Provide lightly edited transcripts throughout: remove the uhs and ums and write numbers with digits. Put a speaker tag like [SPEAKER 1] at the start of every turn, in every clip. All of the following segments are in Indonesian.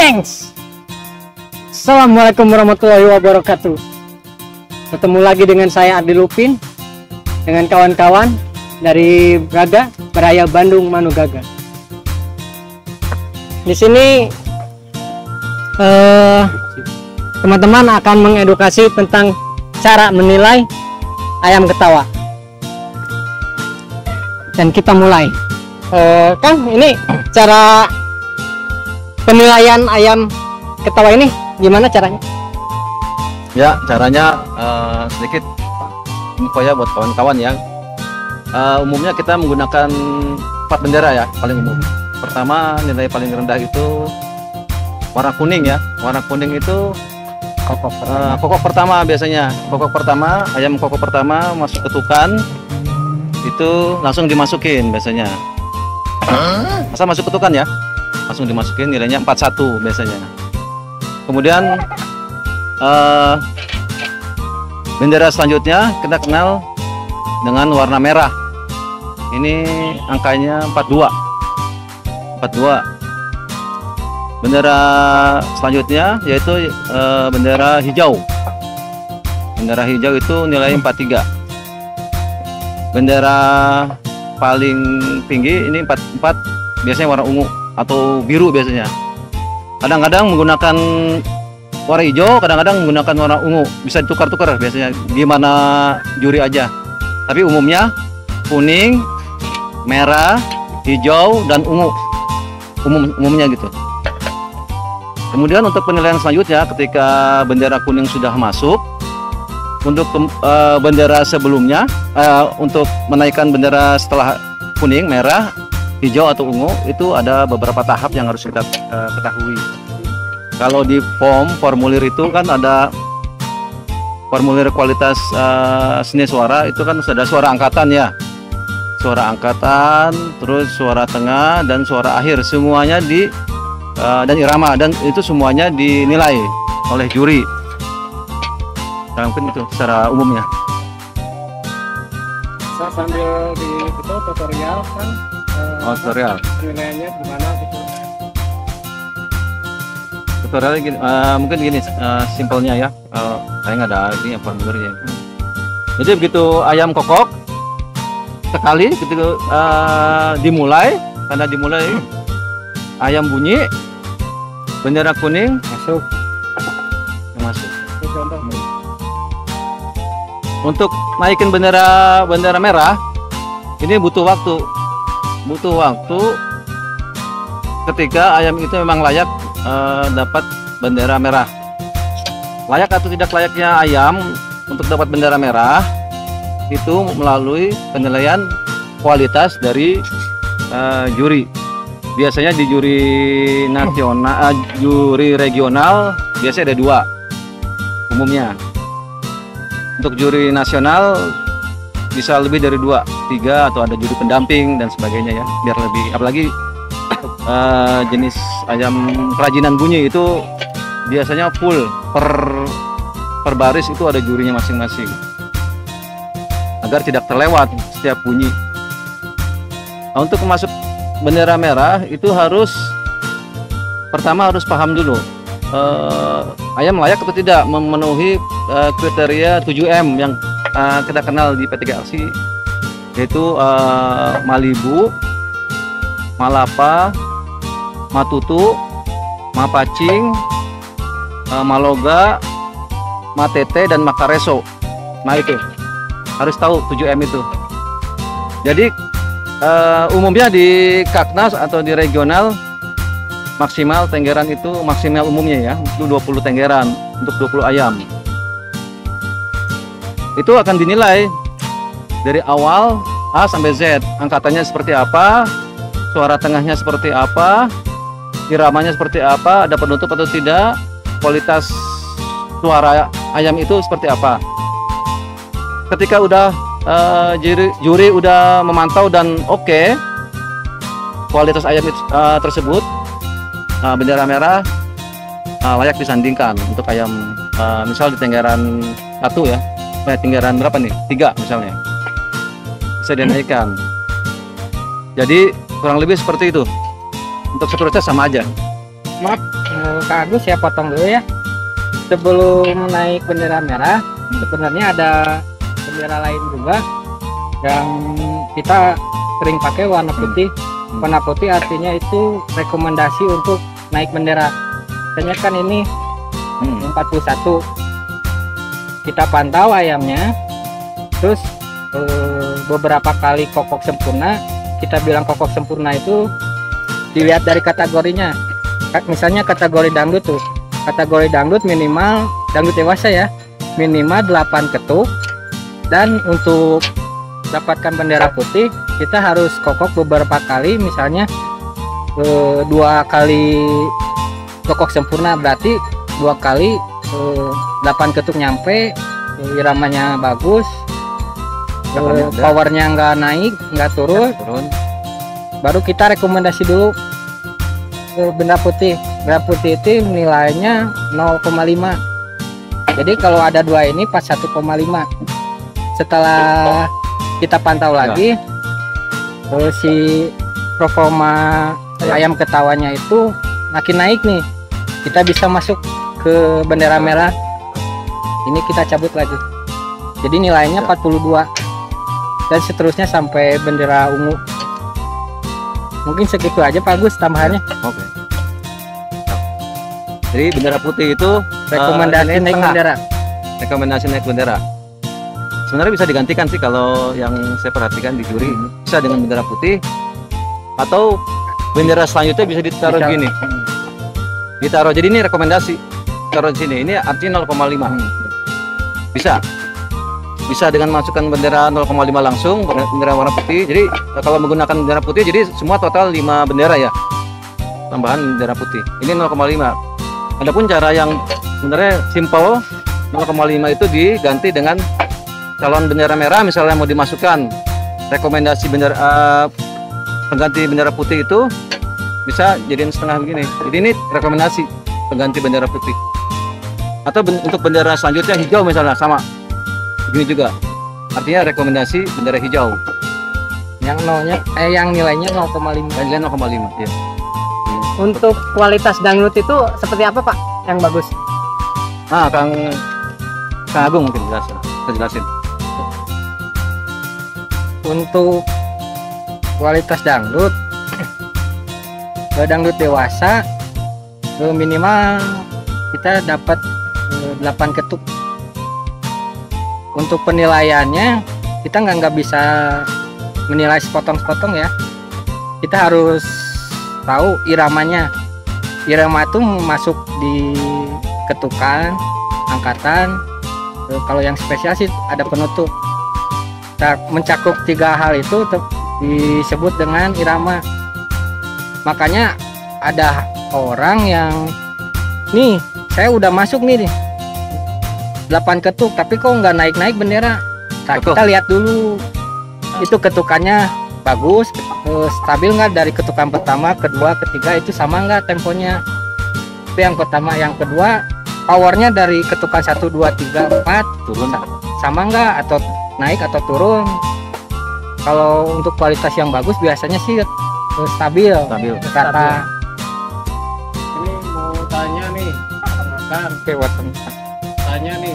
[SPEAKER 1] gengs. Assalamualaikum warahmatullahi wabarakatuh. Ketemu lagi dengan saya Ardi Lupin dengan kawan-kawan dari Braga, Beraya Bandung Manugaga. Di sini teman-teman akan mengedukasi tentang cara menilai ayam ketawa. Dan kita mulai. Kang, ini cara penilaian ayam ketawa ini gimana caranya?
[SPEAKER 2] Ya, caranya sedikit info ya buat kawan-kawan ya. Umumnya kita menggunakan 4 bendera ya, paling umum. Pertama, nilai paling rendah itu warna kuning ya. Warna kuning itu kokok pertama biasanya. Kokok pertama, ayam kokok pertama masuk ketukan itu langsung dimasukin biasanya. Asal masuk ketukan ya, langsung dimasukin, nilainya 41 biasanya. Kemudian bendera selanjutnya kita kenal dengan warna merah. Ini angkanya 42. Bendera selanjutnya yaitu bendera hijau. Bendera hijau itu nilai 43. Bendera paling tinggi ini 44, biasanya warna ungu atau biru biasanya. Kadang-kadang menggunakan warna hijau, kadang-kadang menggunakan warna ungu. Bisa ditukar-tukar biasanya, gimana juri aja. Tapi umumnya kuning, merah, hijau, dan ungu. Umumnya gitu. Kemudian untuk penilaian selanjutnya, ketika bendera kuning sudah masuk, untuk bendera sebelumnya, untuk menaikkan bendera setelah kuning, merah, hijau atau ungu, itu ada beberapa tahap yang harus kita ketahui. Kalau di formulir itu kan ada formulir kualitas seni suara, itu kan ada suara angkatan ya, suara angkatan, terus suara tengah dan suara akhir, semuanya dan irama, dan itu semuanya dinilai oleh juri. Nah, mungkin itu secara umumnya.
[SPEAKER 1] Saya sambil di itu tutorial kan.
[SPEAKER 2] Tutorial.
[SPEAKER 1] Penilaiannya gimana gitu.
[SPEAKER 2] Tutorialnya gini, mungkin gini simpelnya ya. Saya nggak ada ini formulirnya. Jadi begitu ayam kokok sekali, begitu dimulai, tanda dimulai, ayam bunyi, bendera kuning masuk.
[SPEAKER 1] Contoh.
[SPEAKER 2] Untuk naikin bendera merah ini butuh waktu ketika ayam itu memang layak dapat bendera merah. Layak atau tidak layaknya ayam untuk dapat bendera merah itu melalui penilaian kualitas dari juri. Biasanya di juri nasional, juri regional biasanya ada 2 umumnya. Untuk juri nasional bisa lebih dari 2, 3, atau ada juri pendamping dan sebagainya ya, biar lebih, apalagi jenis ayam kerajinan bunyi itu biasanya full per baris itu ada jurinya masing-masing agar tidak terlewat setiap bunyi. Nah, untuk masuk bendera merah itu pertama harus paham dulu ayam layak atau tidak memenuhi kriteria 7M yang kita kenal di P3ASI, yaitu Malibu, Malapa, Matutu, Mapacing, Maloga, Matete, dan Makareso. Nah, itu harus tahu 7M itu. Jadi umumnya di Kaknas atau di regional maksimal tenggeran itu maksimal umumnya ya, itu 20 tenggeran untuk 20 ayam. Itu akan dinilai dari awal A sampai Z, angkatannya seperti apa, suara tengahnya seperti apa, iramanya seperti apa, ada penutup atau tidak, kualitas suara ayam itu seperti apa. Ketika udah juri udah memantau dan oke, kualitas ayam tersebut, bendera merah layak disandingkan untuk ayam misal di tenggeran 1 ya, tenggeran berapa nih, 3 misalnya, bisa dinaikkan. Jadi kurang lebih seperti itu. Untuk seterusnya sama aja.
[SPEAKER 1] Maaf, Kak Agus, saya potong dulu ya. Sebelum naik bendera merah, sebenarnya ada bendera lain juga yang kita sering pakai, warna putih. Warna putih artinya itu rekomendasi untuk naik bendera. Misalnya kan ini 41. Kita pantau ayamnya, terus beberapa kali kokok sempurna. Kita bilang kokok sempurna itu dilihat dari kategorinya. Misalnya kategori dangdut tuh, kategori dangdut minimal, dangdut dewasa ya, minimal 8 ketuk. Dan untuk dapatkan bendera putih kita harus kokok beberapa kali, misalnya 2 kali kokok sempurna, berarti 2 kali 8 ketuk nyampe, iramanya bagus, powernya nggak naik nggak turun, baru kita rekomendasi dulu bendera putih. Bendera putih itu nilainya 0,5. Jadi kalau ada 2 ini pas 1,5. Setelah kita pantau lagi, si performa ayam ketawanya itu makin naik nih, kita bisa masuk ke bendera merah. Ini kita cabut lagi, jadi nilainya 42 dan seterusnya sampai bendera ungu. Mungkin segitu aja Pak Agus tambahannya.
[SPEAKER 2] Oke. Jadi bendera putih itu
[SPEAKER 1] Rekomendasi naik bendera.
[SPEAKER 2] rekomendasi naik bendera. Sebenarnya bisa digantikan sih, kalau yang saya perhatikan di juri bisa dengan bendera putih, atau bendera selanjutnya bisa ditaruh gini. Ditaruh, jadi ini rekomendasi taruh di sini. Ini artinya 0,5. Bisa dengan masukkan bendera 0,5 langsung, bendera warna putih. Jadi kalau menggunakan bendera putih, jadi semua total 5 bendera ya, tambahan bendera putih. Ini 0,5. Adapun cara yang sebenarnya simple, 0,5 itu diganti dengan calon bendera merah. Misalnya mau dimasukkan rekomendasi bendera pengganti bendera putih itu bisa jadiin setengah begini. Jadi ini rekomendasi pengganti bendera putih. Atau untuk bendera selanjutnya hijau misalnya, sama begini juga, artinya rekomendasi bendera hijau
[SPEAKER 1] Yang yang nilainya 0,5.
[SPEAKER 2] nilai 0,5 ya.
[SPEAKER 1] Untuk kualitas dangdut itu seperti apa Pak yang bagus?
[SPEAKER 2] Nah, Kang Agung mungkin jelasin.
[SPEAKER 1] Untuk kualitas dangdut, dangdut dewasa minimal kita dapat 8 ketuk. Untuk penilaiannya kita nggak bisa menilai sepotong-sepotong ya. Kita harus tahu iramanya. Irama itu masuk di ketukan, angkatan. Kalau yang spesial sih ada penutup. Mencakup 3 hal itu disebut dengan irama. Makanya ada orang yang nih, saya udah masuk nih 8 ketuk, tapi kok nggak naik-naik bendera. Nah, kita lihat dulu itu ketukannya bagus, stabil nggak dari ketukan pertama, kedua, ketiga, itu sama nggak temponya. Itu yang pertama. Yang kedua, powernya dari ketukan 1, 2, 3, 4
[SPEAKER 2] Turun.
[SPEAKER 1] sama nggak, atau naik atau turun. Kalau untuk kualitas yang bagus biasanya sih stabil. Kata
[SPEAKER 3] Ini mau tanya nih, kan tanya nih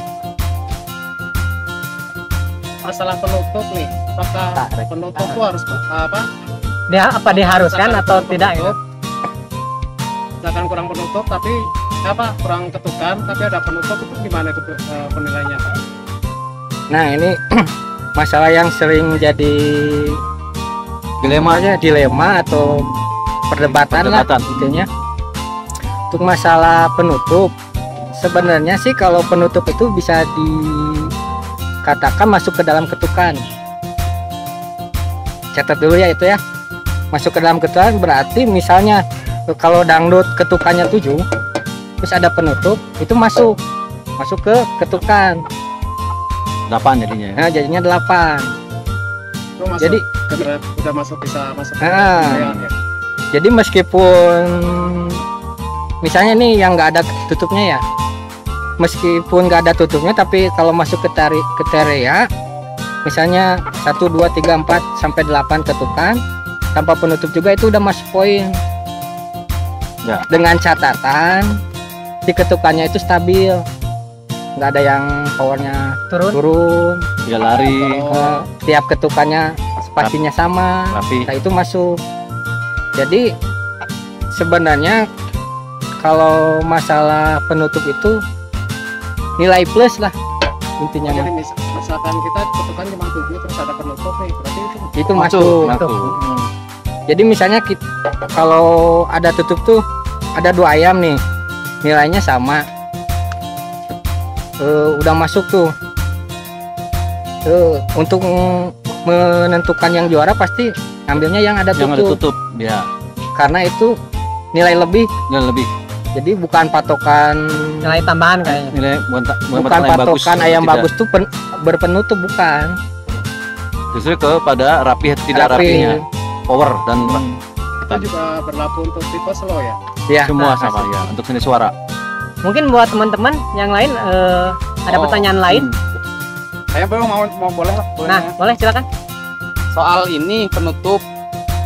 [SPEAKER 3] masalah penutup nih, apakah penutup itu harus apa?
[SPEAKER 1] diharuskan atau tidak ya?
[SPEAKER 3] Misalkan kurang penutup tapi kurang ketukan tapi ada penutup, itu gimana itu penilaiannya Pak?
[SPEAKER 1] Nah ini masalah yang sering jadi dilema atau perdebatan lah intinya. Untuk masalah penutup, sebenarnya sih kalau penutup itu bisa dikatakan masuk ke dalam ketukan. Catat dulu ya itu ya, masuk ke dalam ketukan berarti misalnya kalau dangdut ketukannya 7 terus ada penutup, itu masuk ke ketukan
[SPEAKER 2] 8 jadinya.
[SPEAKER 1] Nah, jadinya 8.
[SPEAKER 3] Itu masuk,
[SPEAKER 1] jadi
[SPEAKER 3] udah masuk, bisa masuk
[SPEAKER 1] ya. Jadi meskipun misalnya nih yang nggak ada tutupnya ya, meskipun nggak ada tutupnya, tapi kalau masuk ke area misalnya 1, 2, 3, 4 sampai 8 ketukan tanpa penutup juga, itu udah masuk poin.
[SPEAKER 2] Ya.
[SPEAKER 1] Dengan catatan si ketukannya itu stabil, nggak ada yang powernya turun.
[SPEAKER 2] Dia lari
[SPEAKER 1] Tiap ketukannya spasinya sama,
[SPEAKER 2] rapi.
[SPEAKER 1] nah itu masuk. Jadi sebenarnya kalau masalah penutup itu nilai plus lah intinya.
[SPEAKER 3] Jadi misalkan kita ketukan cuma 7 terus ada penutup nih, berarti
[SPEAKER 1] Itu masuk. Jadi misalnya kalau ada tutup tuh ada 2 ayam nih, nilainya sama, udah masuk tuh. Untuk menentukan yang juara pasti ambilnya yang ada tutup.
[SPEAKER 2] Yang ada tutup, ya.
[SPEAKER 1] Karena itu nilai lebih.
[SPEAKER 2] Nilai lebih.
[SPEAKER 1] Jadi bukan patokan
[SPEAKER 4] Nilai tambahan kayaknya.
[SPEAKER 2] Nilai
[SPEAKER 1] bukan patokan ayam bagus tuh berpenutup, bukan.
[SPEAKER 2] Justru kepada rapi tidak rapinya, power dan
[SPEAKER 3] itu juga berlaku untuk tipe slow ya.
[SPEAKER 1] Ya,
[SPEAKER 2] semua sama ya untuk seni suara.
[SPEAKER 4] Mungkin buat teman-teman yang lain ada pertanyaan lain.
[SPEAKER 3] Saya belum mau boleh lah.
[SPEAKER 4] Nah, boleh silakan.
[SPEAKER 5] Soal ini penutup.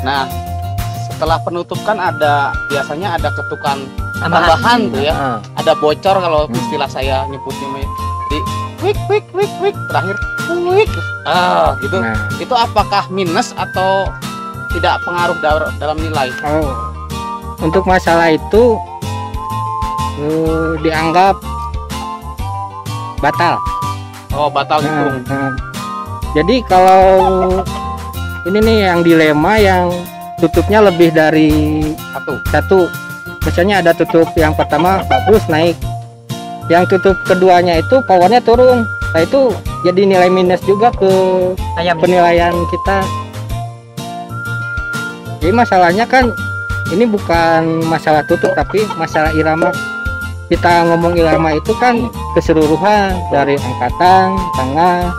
[SPEAKER 5] Nah, setelah penutup kan biasanya ada ketukan tambahan tuh ya. Ada bocor kalau istilah saya nyebutnya. Jadi wik terakhir wik. Gitu.
[SPEAKER 1] Nah.
[SPEAKER 5] Itu apakah minus atau tidak pengaruh dalam nilai?
[SPEAKER 1] Untuk masalah itu dianggap batal.
[SPEAKER 5] Oh, batal hitung.
[SPEAKER 1] Jadi kalau ini nih yang dilema yang tutupnya lebih dari satu. Misalnya ada tutup yang pertama bagus naik, yang tutup keduanya itu powernya turun. Nah itu jadi nilai minus juga ke penilaian kita. Jadi masalahnya kan ini bukan masalah tutup tapi masalah irama. Kita ngomong irama itu kan keseluruhan dari angkatan, tengah,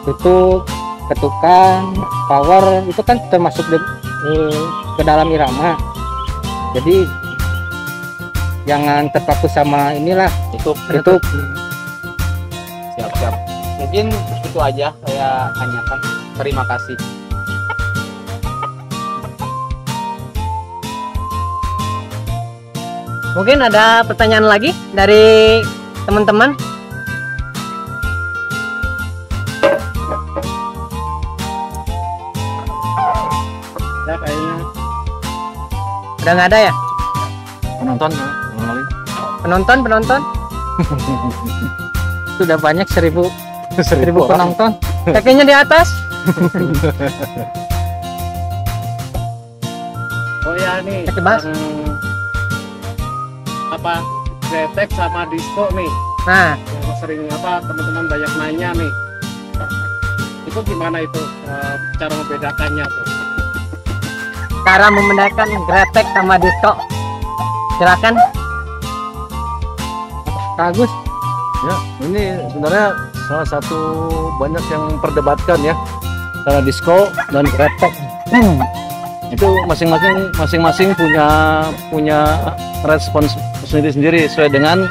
[SPEAKER 1] tutup, ketukan, power itu kan termasuk ke dalam irama. Jadi jangan terpaku sama inilah tutup.
[SPEAKER 5] Siap. Mungkin itu aja saya tanyakan. Terima kasih.
[SPEAKER 4] Mungkin ada pertanyaan lagi dari teman-teman.
[SPEAKER 3] Ya kayaknya
[SPEAKER 4] Udah nggak ada ya? Penonton?
[SPEAKER 1] Sudah banyak 1000 penonton.
[SPEAKER 4] Kakinya di atas.
[SPEAKER 3] oh ya nih
[SPEAKER 4] Kaki bas.
[SPEAKER 3] Gretek sama disco nih
[SPEAKER 4] Nah,
[SPEAKER 3] yang sering teman-teman banyak nanya nih, itu gimana itu cara membedakannya tuh?
[SPEAKER 4] cara membedakan gretek sama disco. Silakan.
[SPEAKER 1] Bagus.
[SPEAKER 2] Ya, ini sebenarnya salah satu banyak yang memperdebatkan ya antara disco dan gretek. Itu masing-masing punya respons sendiri-sendiri sesuai dengan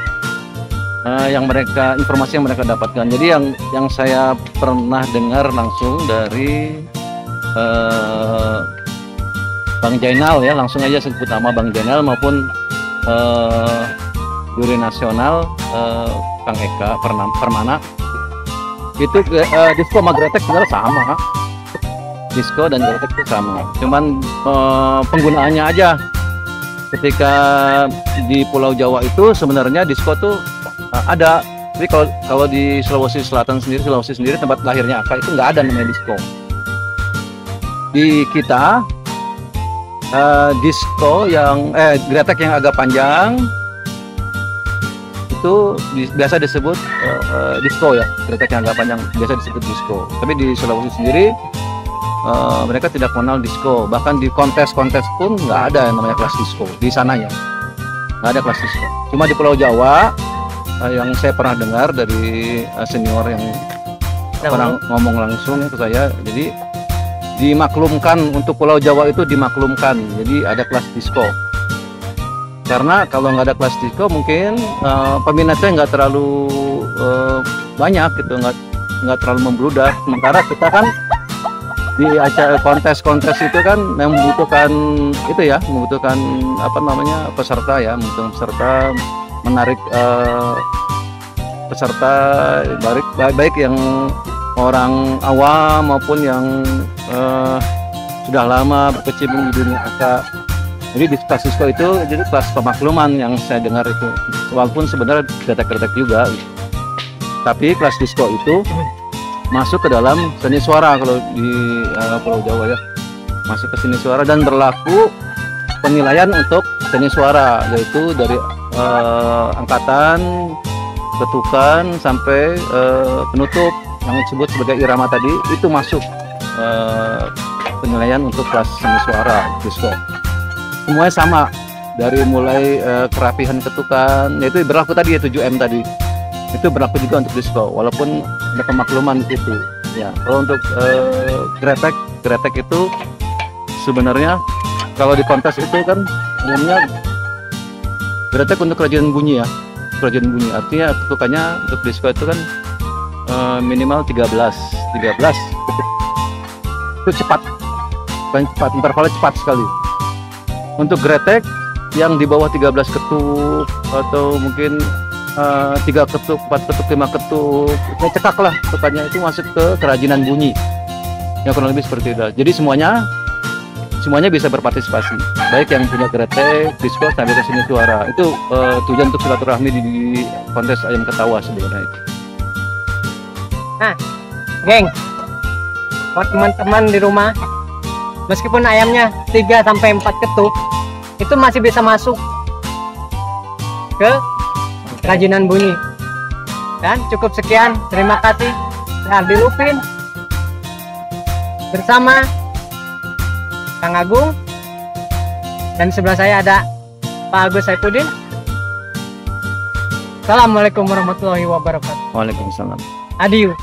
[SPEAKER 2] informasi yang mereka dapatkan. Jadi yang saya pernah dengar langsung dari Bang Jainal ya, langsung aja sebut nama Bang Jainal maupun juri nasional Kang Eka Permana. Itu disco sama gretek sebenarnya sama. Disco dan gretek itu sama, cuman penggunaannya aja. Ketika di Pulau Jawa itu sebenarnya disco tuh ada, tapi kalau di Sulawesi sendiri tempat lahirnya Aka itu nggak ada namanya disco. Di kita disco yang gretek yang agak panjang itu biasa disebut disco ya, gretek yang agak panjang biasa disebut disco. Tapi di Sulawesi sendiri mereka tidak mengenal disco, bahkan di kontes-kontes pun nggak ada yang namanya kelas disco di sananya, nggak ada kelas disco. Cuma di Pulau Jawa yang saya pernah dengar dari senior yang pernah ngomong langsung ke saya, jadi dimaklumkan untuk Pulau Jawa itu dimaklumkan, jadi ada kelas disco. Karena kalau nggak ada kelas disco mungkin peminatnya nggak terlalu banyak gitu, nggak terlalu membludak. Sementara kita kan di acara kontes-kontes itu kan membutuhkan itu ya, membutuhkan apa namanya peserta ya, membutuhkan peserta, menarik peserta baik yang orang awam maupun yang sudah lama berkecimpung di dunia angka. Jadi di kelas disko itu jadi kelas pemakluman yang saya dengar itu, walaupun sebenarnya kretek-kretek juga, tapi kelas disko itu masuk ke dalam seni suara kalau di Pulau Jawa ya, masuk ke seni suara dan berlaku penilaian untuk seni suara, yaitu dari angkatan, ketukan sampai penutup yang disebut sebagai irama tadi, itu masuk penilaian untuk kelas seni suara disko. Semuanya sama, dari mulai kerapihan ketukan, yaitu berlaku tadi ya 7M tadi, itu berlaku juga untuk disko, walaupun ada pemakluman itu ya. Kalau untuk gretek itu sebenarnya kalau di kontes itu kan umumnya gretek untuk kerajinan bunyi ya, kerajinan bunyi, artinya ketukannya untuk disko itu kan minimal 13 itu cepat, intervalnya cepat sekali. Untuk gretek yang di bawah 13 ketuk atau mungkin 3 ketuk, 4 ketuk, 5 ketuk, saya cekak lah ketukannya, itu masuk ke kerajinan bunyi yang kurang lebih seperti itu. Jadi semuanya bisa berpartisipasi, baik yang punya gretek, disko, sampai ke seni suara. Itu tujuan untuk silaturahmi di kontes ayam ketawa sebenarnya itu.
[SPEAKER 4] Nah, geng, buat teman-teman di rumah, meskipun ayamnya 3 sampai 4 ketuk, itu masih bisa masuk ke kerajinan bunyi. Dan cukup sekian, terima kasih. Saya Ardi Lupin bersama Kang Agung, dan sebelah saya ada Pak Agus Saifuddin. Assalamualaikum warahmatullahi wabarakatuh.
[SPEAKER 2] Waalaikumsalam.
[SPEAKER 4] Adieu.